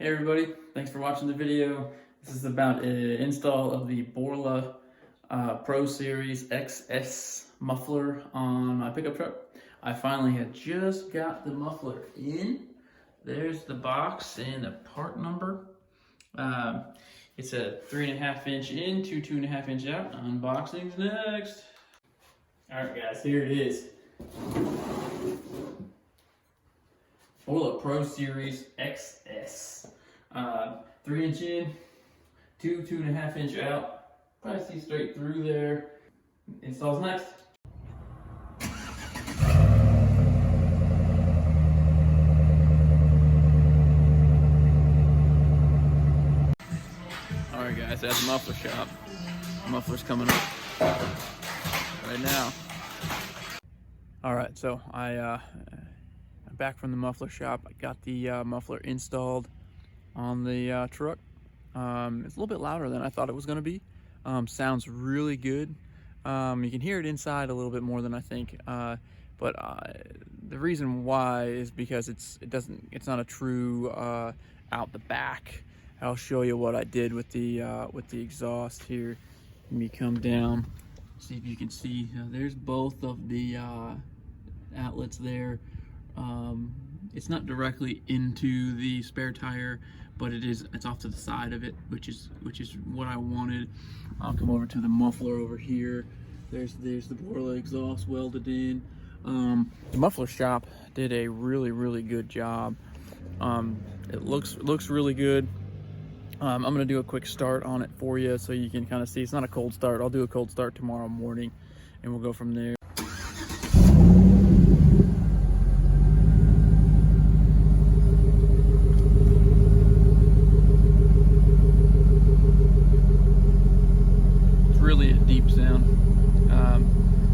Hey everybody, thanks for watching the video. This is about an install of the Borla Pro Series XS muffler on my pickup truck. I finally had just got the muffler in. There's the box and the part number. It's a 3.5 inch in, 2.5 inch out. Unboxing's next. Alright guys, here it is. Borla Pro Series XS. 3 inch in, 2.5 inch out. Probably see straight through there. Installs next. Alright guys, that's the muffler shop. Muffler's coming up right now. Alright, so I'm back from the muffler shop. I got the muffler installed on the truck. It's a little bit louder than I thought it was going to be. Sounds really good. You can hear it inside a little bit more than I think, but the reason why is because it's not a true out the back. I'll show you what I did with the exhaust here. Let me come down, see if you can see. There's both of the outlets there. It's not directly into the spare tire, but it's off to the side of it, which is what I wanted. I'll come over to the muffler over here. There's the Borla exhaust welded in. The muffler shop did a really good job. It looks really good. I'm gonna do a quick start on it for you so you can kind of see. It's not a cold start. I'll do a cold start tomorrow morning and we'll go from there. Really a deep sound.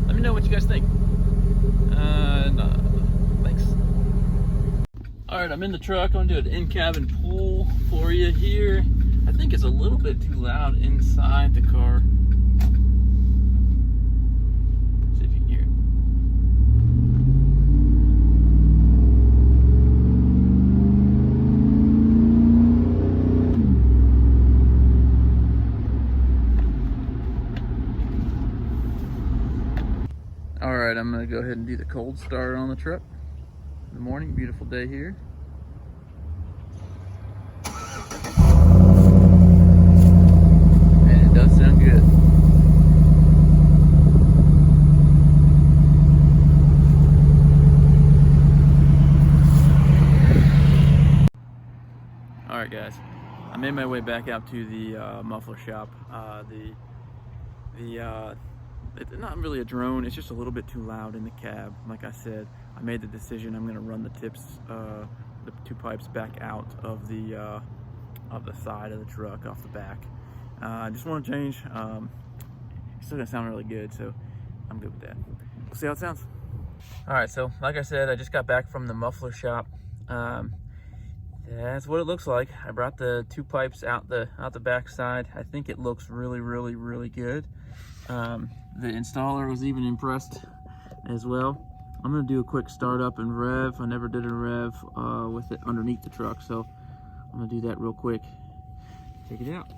Let me know what you guys think. Thanks. Alright, I'm in the truck. I'm gonna do an in-cabin pull for you here. I think it's a little bit too loud inside the car. See if you can hear it. Alright, I'm going to go ahead and do the cold start on the truck. In the morning, beautiful day here. And it does sound good. Alright guys, I made my way back out to the muffler shop. It's not really a drone, it's just a little bit too loud in the cab. Like I said, I made the decision I'm going to run the tips, the two pipes back out of the side of the truck, off the back. I just want to change. It's still going to sound really good, so I'm good with that. We'll see how it sounds. Alright, so like I said, I just got back from the muffler shop. That's what it looks like. I brought the two pipes out the back side. I think it looks really good. The installer was even impressed as well. I'm going to do a quick startup and rev. I never did a rev with it underneath the truck, so I'm going to do that real quick. Check it out.